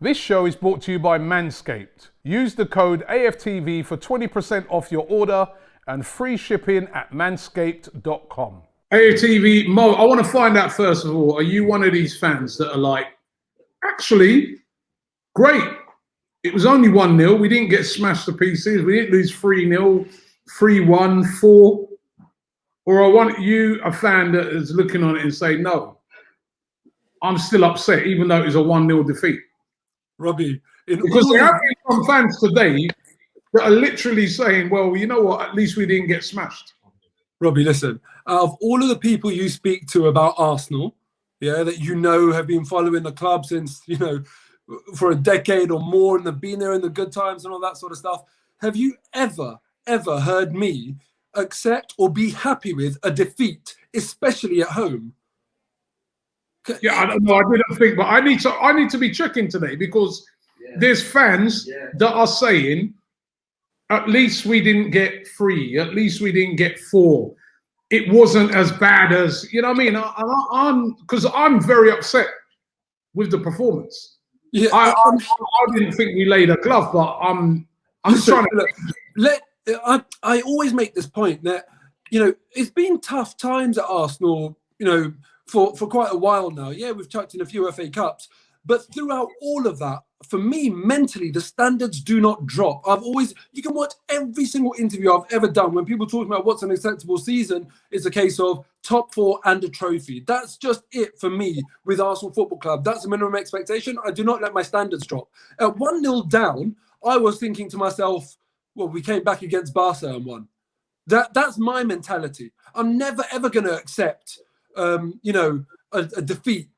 This show is brought to you by Manscaped. Use the code AFTV for 20% off your order and free shipping at manscaped.com. AFTV, Mo, I want to find out first of all, are you one of these fans that are like, actually, great, it was only 1-0, we didn't get smashed to pieces, we didn't lose 3-0, 3-1, 4, or I want you, a fan that is looking on it and say, no, I'm still upset, even though it was a 1-0 defeat. Robbie, because there have been some fans today that are literally saying, well, you know what, at least we didn't get smashed. Robbie, listen, out of all of the people you speak to about Arsenal, yeah, that you know have been following the club since, you know, for a decade or more and have been there in the good times and all that sort of stuff, have you ever heard me accept or be happy with a defeat, especially at home? Yeah, I don't know. I didn't think, but I need to be checking today because there's fans that are saying, at least we didn't get 3, at least we didn't get 4. It wasn't as bad as, you know what I mean? Because I'm very upset with the performance. Yeah, I didn't think we laid a glove, but I'm trying to look. I always make this point that, you know, it's been tough times at Arsenal, you know, for quite a while now. Yeah, we've chucked in a few FA Cups, but throughout all of that, for me, mentally, the standards do not drop. You can watch every single interview I've ever done. When people talk about what's an acceptable season, it's a case of top 4 and a trophy. That's just it for me with Arsenal Football Club. That's a minimum expectation. I do not let my standards drop. At 1-0 down, I was thinking to myself, well, we came back against Barca and won. That's my mentality. I'm never, ever going to accept, you know, a defeat.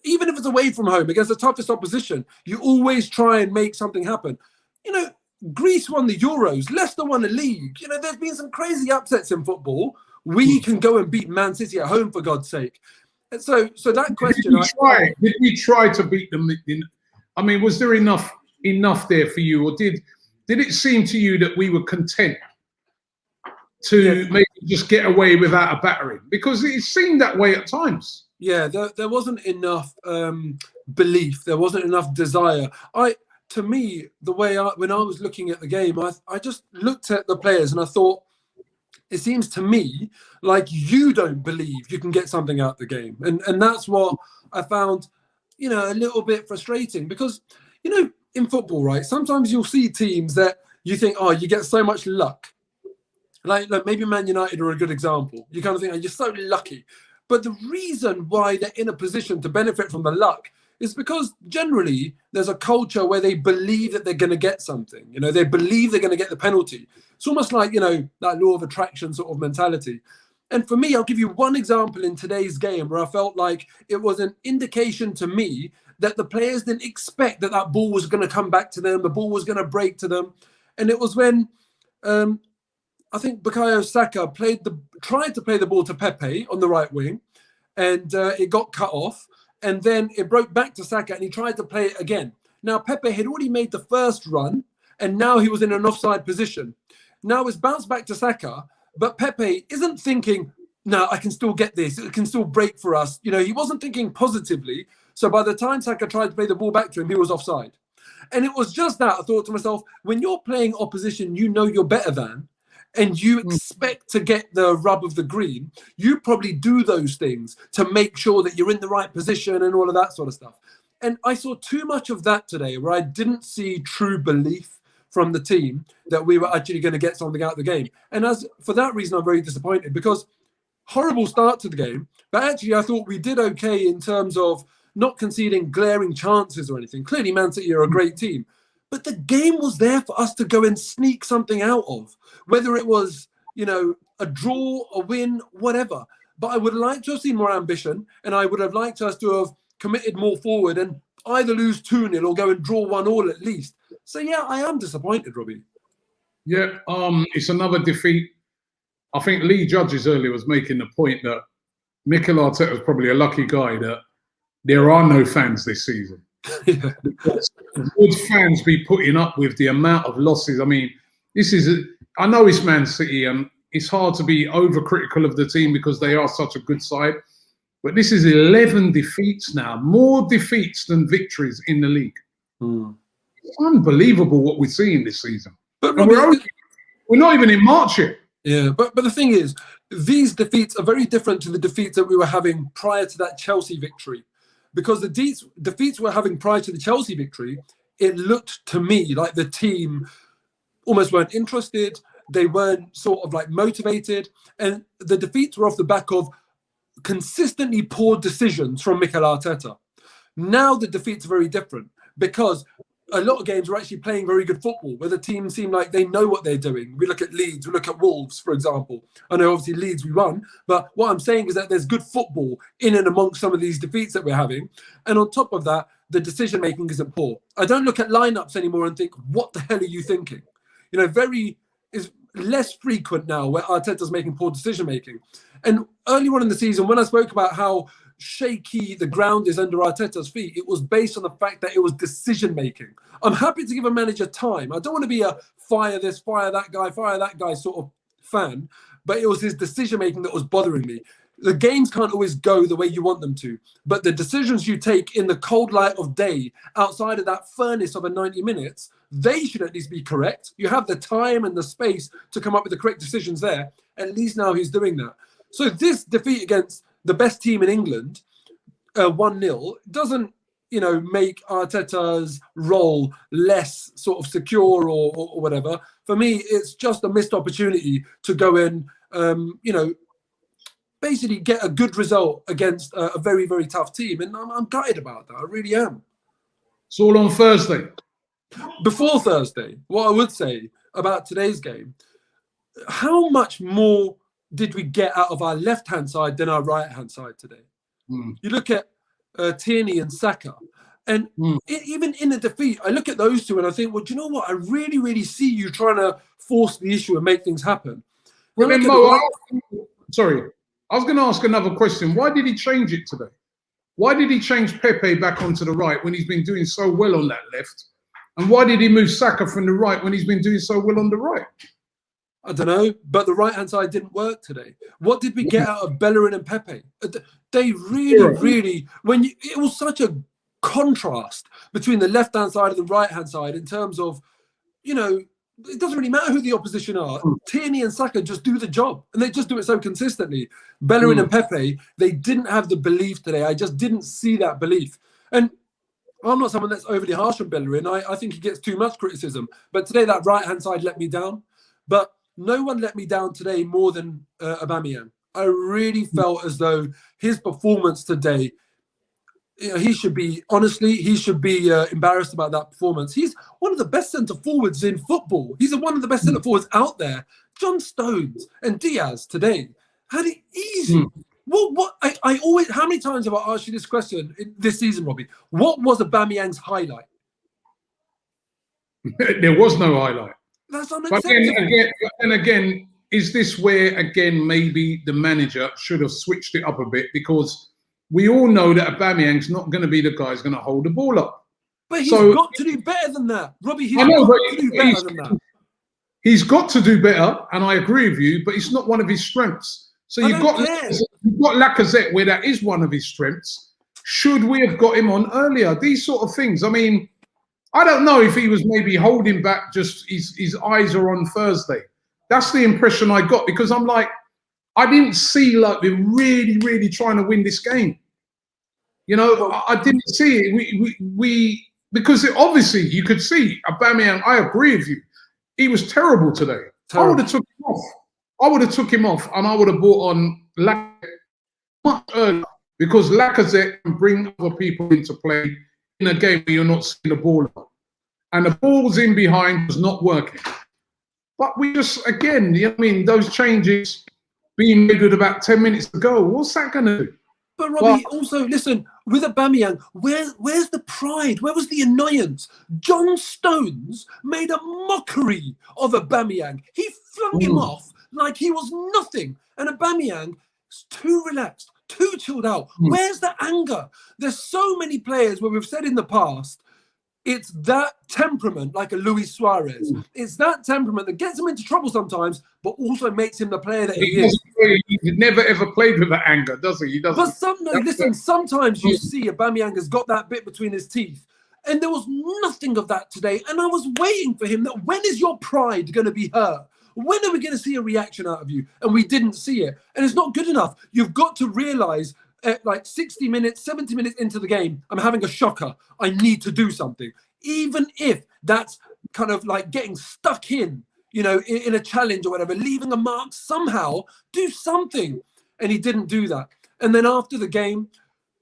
Even if it's away from home against the toughest opposition, you always try and make something happen. You know, Greece won the Euros, Leicester won a league. You know, there's been some crazy upsets in football. We can go and beat Man City at home, for God's sake. And so that question... Did we try to beat them? I mean, was there enough there for you? Or did it seem to you that we were content to maybe just get away without a battering? Because it seemed that way at times. Yeah, there wasn't enough belief. There wasn't enough desire. To me, when I was looking at the game, I just looked at the players and I thought, it seems to me like you don't believe you can get something out of the game. And that's what I found, you know, a little bit frustrating because, you know, in football, right, sometimes you'll see teams that you think, oh, you get so much luck. Like maybe Man United are a good example. You kind of think, oh, you're so lucky. But the reason why they're in a position to benefit from the luck is because generally there's a culture where they believe that they're going to get something. You know, they believe they're going to get the penalty. It's almost like, you know, that law of attraction sort of mentality. And for me, I'll give you one example in today's game where I felt like it was an indication to me that the players didn't expect that ball was going to come back to them, the ball was going to break to them. And it was when... I think Bukayo Saka tried to play the ball to Pepe on the right wing, and it got cut off. And then it broke back to Saka, and he tried to play it again. Now, Pepe had already made the first run, and now he was in an offside position. Now it's bounced back to Saka, but Pepe isn't thinking, no, I can still get this. It can still break for us. You know, he wasn't thinking positively. So by the time Saka tried to play the ball back to him, he was offside. And it was just that I thought to myself, when you're playing opposition, you know you're better than, and you expect to get the rub of the green, you probably do those things to make sure that you're in the right position and all of that sort of stuff. And I saw too much of that today where I didn't see true belief from the team that we were actually going to get something out of the game. And for that reason, I'm very disappointed because horrible start to the game, but actually I thought we did okay in terms of not conceding glaring chances or anything. Clearly, Man City are a great team. But the game was there for us to go and sneak something out of, whether it was, you know, a draw, a win, whatever. But I would like to have seen more ambition, and I would have liked us to have committed more forward and either lose 2-0 or go and draw 1-1 at least. So, yeah, I am disappointed, Robbie. Yeah, it's another defeat. I think Lee Judges earlier was making the point that Mikel Arteta was probably a lucky guy that there are no fans this season. Yeah. Would fans be putting up with the amount of losses? I mean, I know it's Man City and it's hard to be overcritical of the team because they are such a good side. But this is 11 defeats now, more defeats than victories in the league. It's unbelievable what we're seeing this season. But and Robbie, we're not even in March yet. Yeah, but the thing is, these defeats are very different to the defeats that we were having prior to that Chelsea victory. Because the defeats we're having prior to the Chelsea victory, it looked to me like the team almost weren't interested. They weren't sort of like motivated. And the defeats were off the back of consistently poor decisions from Mikel Arteta. Now the defeats are very different because a lot of games are actually playing very good football where the team seem like they know what they're doing. We look at Leeds, we look at Wolves, for example. I know obviously Leeds we won, but what I'm saying is that there's good football in and amongst some of these defeats that we're having. And on top of that, the decision making isn't poor. I don't look at lineups anymore and think, what the hell are you thinking? You know, is less frequent now where Arteta's making poor decision making. And early on in the season, when I spoke about how shaky the ground is under Arteta's feet, it was based on the fact that it was decision making. I'm happy to give a manager time. I don't want to be a fire this, fire that guy sort of fan, but it was his decision making that was bothering me. The games can't always go the way you want them to, but the decisions you take in the cold light of day outside of that furnace of a 90 minutes, they should at least be correct. You have the time and the space to come up with the correct decisions there. At least now he's doing that. So this defeat against the best team in England, 1-0, doesn't, you know, make Arteta's role less sort of secure or whatever. For me, it's just a missed opportunity to go in, you know, basically get a good result against a very, very tough team. And I'm gutted about that. I really am. It's all on Thursday. Before Thursday, what I would say about today's game, how much more did we get out of our left-hand side than our right-hand side today? You look at Tierney and Saka, and even in the defeat, I look at those two and I think, well, do you know what? I really, really see you trying to force the issue and make things happen. Well, sorry, I was going to ask another question. Why did he change it today? Why did he change Pepe back onto the right when he's been doing so well on that left? And why did he move Saka from the right when he's been doing so well on the right? I don't know, but the right-hand side didn't work today. What did we get out of Bellerin and Pepe? They really, it was such a contrast between the left-hand side and the right-hand side in terms of, you know, it doesn't really matter who the opposition are. Tierney and Saka just do the job, and they just do it so consistently. Bellerin and Pepe, they didn't have the belief today. I just didn't see that belief. And I'm not someone that's overly harsh on Bellerin. I think he gets too much criticism. But today, that right-hand side let me down. But no one let me down today more than Aubameyang. I really felt as though his performance today, you know, he should be embarrassed about that performance. He's one of the best centre forwards in football. He's one of the best centre forwards out there. John Stones and Diaz today had it easy. I always, how many times have I asked you this question this season, Robbie? What was Aubameyang's highlight? There was no highlight. That's unacceptable. But again, is this where, again, maybe the manager should have switched it up a bit? Because we all know that Aubameyang's not going to be the guy who's going to hold the ball up. But he's got to do better than that. Robbie, he's got to do better than that. He's got to do better, and I agree with you, but it's not one of his strengths. So you've got Lacazette, where that is one of his strengths. Should we have got him on earlier? These sort of things. I mean, I don't know if he was maybe holding back, just his eyes are on Thursday. That's the impression I got, because I'm like, I didn't see like we're really, really trying to win this game. You know, I didn't see it. We because obviously you could see Aubameyang. I agree with you. He was terrible today. I would have took him off. And I would have brought on Lacazette much earlier, because Lacazette can bring other people into play in a game where you're not seeing the ball up. And the ball's in behind was not working. But we just, again, you know what I mean, those changes being made with about 10 minutes to go, what's that going to do? But Robbie, also, listen, with Aubameyang, where's the pride? Where was the annoyance? John Stones made a mockery of Aubameyang. He flung him off like he was nothing. And Aubameyang is too relaxed, too chilled out. Where's the anger? There's so many players where we've said in the past, It's that temperament, like a Luis Suarez. It's that temperament that gets him into trouble sometimes, but also makes him the player that he is. He never ever played with that anger, does he? He doesn't. But listen, sometimes you see Aubameyang has got that bit between his teeth. And there was nothing of that today. And I was waiting for him that when is your pride going to be hurt? When are we going to see a reaction out of you? And we didn't see it. And it's not good enough. You've got to realize at like 60 minutes, 70 minutes into the game, I'm having a shocker. I need to do something. Even if that's kind of like getting stuck in, you know, in a challenge or whatever, leaving a mark somehow, do something. And he didn't do that. And then after the game,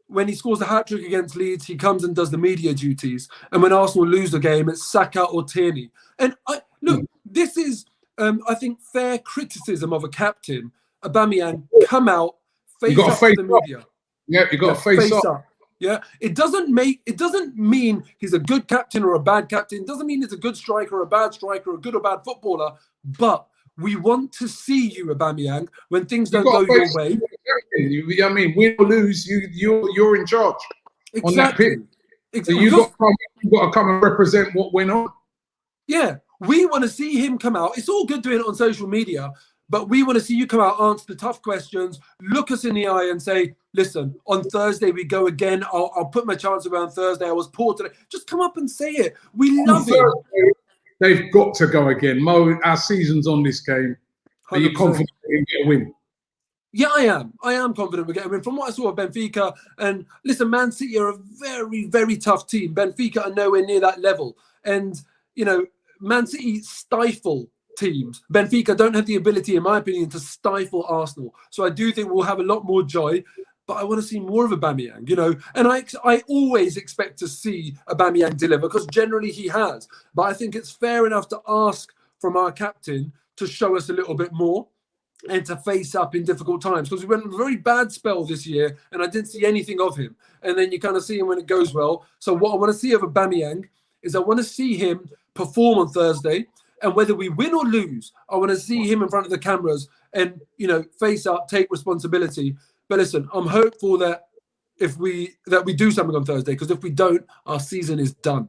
when he scores a hat-trick against Leeds, he comes and does the media duties. And when Arsenal lose the game, it's Saka or Tierney. And look, this is, I think, fair criticism of a captain. Aubameyang, come out, face up to the media. Yeah, you got to face up. Yeah, it doesn't mean he's a good captain or a bad captain. It doesn't mean he's a good striker or a bad striker or a good or bad footballer. But we want to see you, Aubameyang, when things don't go your way. I mean, win or lose, you're in charge on that pitch. Exactly. So you've got to come and represent what went on. Yeah, we want to see him come out. It's all good doing it on social media, but we want to see you come out, answer the tough questions, look us in the eye and say, listen, on Thursday we go again. I'll put my chance away on Thursday. I was poor today. Just come up and say it. We love it. They've got to go again. Mo, our season's on this game. Are you confident we can get a win? Yeah, I am. I am confident we're getting a win. From what I saw of Benfica, and listen, Man City are a very, very tough team. Benfica are nowhere near that level. And, you know, Man City stifle teams. Benfica don't have the ability, in my opinion, to stifle Arsenal. So I do think we'll have a lot more joy. But I want to see more of Aubameyang, you know. And I always expect to see Aubameyang deliver because generally he has. But I think it's fair enough to ask from our captain to show us a little bit more and to face up in difficult times, because we went on a very bad spell this year and I didn't see anything of him. And then you kind of see him when it goes well. So what I want to see of Aubameyang is I want to see him perform on Thursday, and whether we win or lose, I want to see him in front of the cameras and, you know, face up, take responsibility. But listen, I'm hopeful that we do something on Thursday, because if we don't, our season is done.